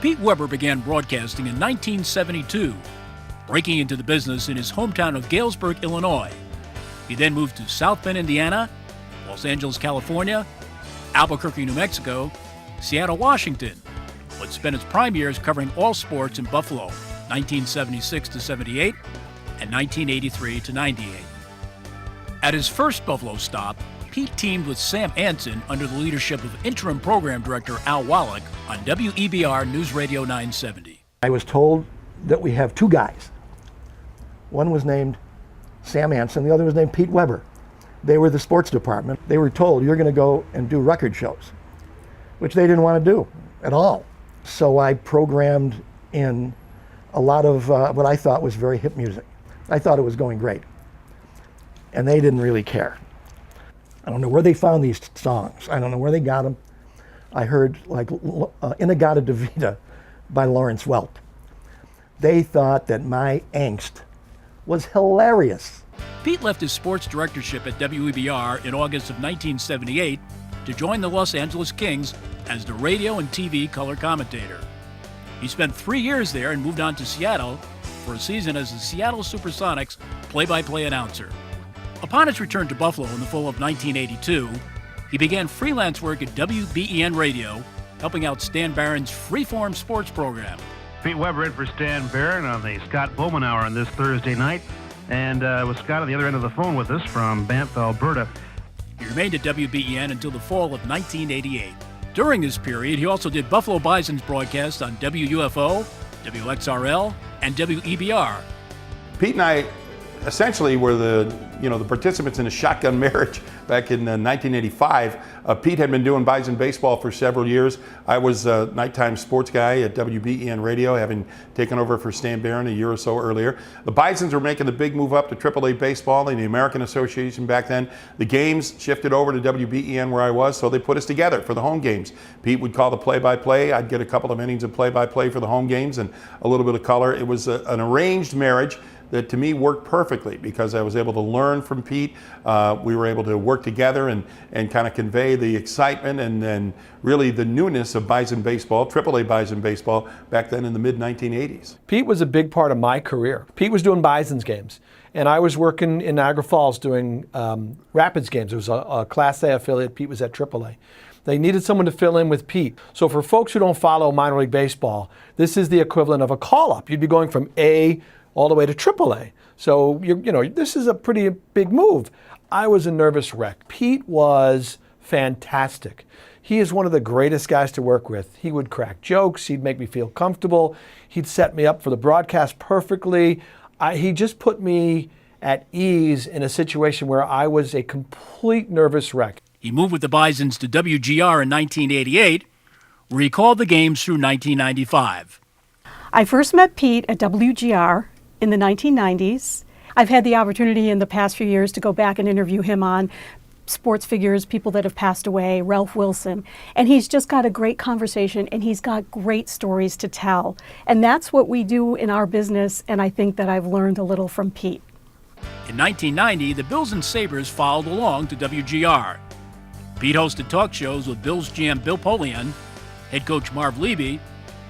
Pete Weber began broadcasting in 1972, breaking into the business in his hometown of Galesburg, Illinois. He then moved to South Bend, Indiana, Los Angeles, California, Albuquerque, New Mexico, Seattle, Washington, but spent his prime years covering all sports in Buffalo, 1976 to 78 and 1983 to 98. At his first Buffalo stop, Pete teamed with Sam Anson under the leadership of interim program director Al Wallach on WEBR News Radio 970. I was told that we have two guys. One was named Sam Anson, the other was named Pete Weber. They were the sports department. They were told, you're going to go and do record shows, which they didn't want to do at all. So I programmed in a lot of what I thought was very hip music. I thought it was going great. And they didn't really care. I don't know where they found these songs. I don't know where they got them. I heard like Inagata Davida by Lawrence Welk. They thought that my angst was hilarious. Pete left his sports directorship at WEBR in August of 1978 to join the Los Angeles Kings as the radio and TV color commentator. He spent 3 years there and moved on to Seattle for a season as the Seattle Supersonics play-by-play announcer. Upon his return to Buffalo in the fall of 1982, he began freelance work at WBEN Radio, helping out Stan Barron's Freeform sports program. Pete Weber in for Stan Barron on the Scott Bowman Hour on this Thursday night. And with Scott on the other end of the phone with us from Banff, Alberta. He remained at WBEN until the fall of 1988. During this period, he also did Buffalo Bison's broadcasts on WUFO, WXRL, and WEBR. Pete and I essentially were the participants in a shotgun marriage back in 1985. Pete had been doing Bison baseball for several years. I was a nighttime sports guy at WBEN Radio, having taken over for Stan Barron a year or so earlier. The Bisons were making the big move up to AAA baseball in the American Association back then. The games shifted over to WBEN where I was, so they put us together for the home games. Pete would call the play-by-play. I'd get a couple of innings of play-by-play for the home games and a little bit of color. It was an arranged marriage that to me worked perfectly because I was able to learn from Pete. We were able to work together and kind of convey the excitement and really the newness of Bison baseball, AAA Bison baseball, back then in the mid-1980s. Pete was a big part of my career. Pete was doing Bison's games, and I was working in Niagara Falls doing Rapids games. It was a Class A affiliate. Pete was at AAA. They needed someone to fill in with Pete. So for folks who don't follow minor league baseball, this is the equivalent of a call-up. You'd be going from A all the way to AAA. So, this is a pretty big move. I was a nervous wreck. Pete was fantastic. He is one of the greatest guys to work with. He would crack jokes. He'd make me feel comfortable. He'd set me up for the broadcast perfectly. He just put me at ease in a situation where I was a complete nervous wreck. He moved with the Bisons to WGR in 1988, where he called the games through 1995. I first met Pete at WGR in the 1990s. I've had the opportunity in the past few years to go back and interview him on sports figures, people that have passed away, Ralph Wilson, and he's just got a great conversation and he's got great stories to tell. And that's what we do in our business, and I think that I've learned a little from Pete. In 1990, the Bills and Sabres followed along to WGR. Pete hosted talk shows with Bills GM Bill Polian, head coach Marv Levy,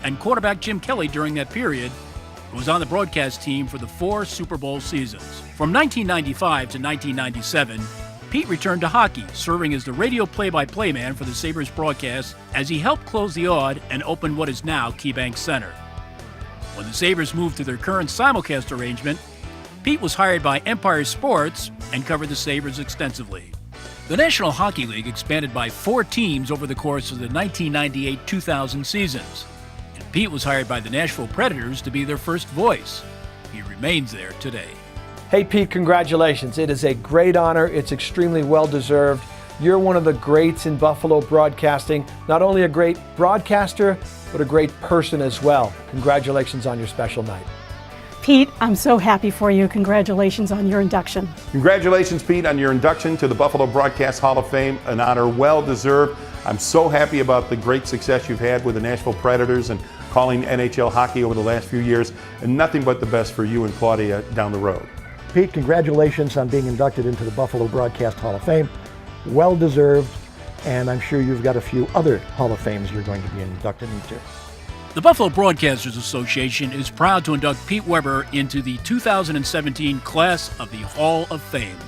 and quarterback Jim Kelly during that period. He was on the broadcast team for the 4 Super Bowl seasons. From 1995 to 1997, Pete returned to hockey, serving as the radio play-by-play man for the Sabres broadcast as he helped close the Aud and open what is now KeyBank Center. When the Sabres moved to their current simulcast arrangement, Pete was hired by Empire Sports and covered the Sabres extensively. The National Hockey League expanded by 4 teams over the course of the 1998-2000 seasons. Pete was hired by the Nashville Predators to be their first voice. He remains there today. Hey Pete, congratulations. It is a great honor. It's extremely well-deserved. You're one of the greats in Buffalo broadcasting. Not only a great broadcaster, but a great person as well. Congratulations on your special night. Pete, I'm so happy for you. Congratulations on your induction. Congratulations, Pete, on your induction to the Buffalo Broadcast Hall of Fame, an honor well-deserved. I'm so happy about the great success you've had with the Nashville Predators and calling NHL hockey over the last few years, and nothing but the best for you and Claudia down the road. Pete, congratulations on being inducted into the Buffalo Broadcast Hall of Fame. Well-deserved, and I'm sure you've got a few other Hall of Fames you're going to be inducted into. The Buffalo Broadcasters Association is proud to induct Pete Weber into the 2017 class of the Hall of Fame.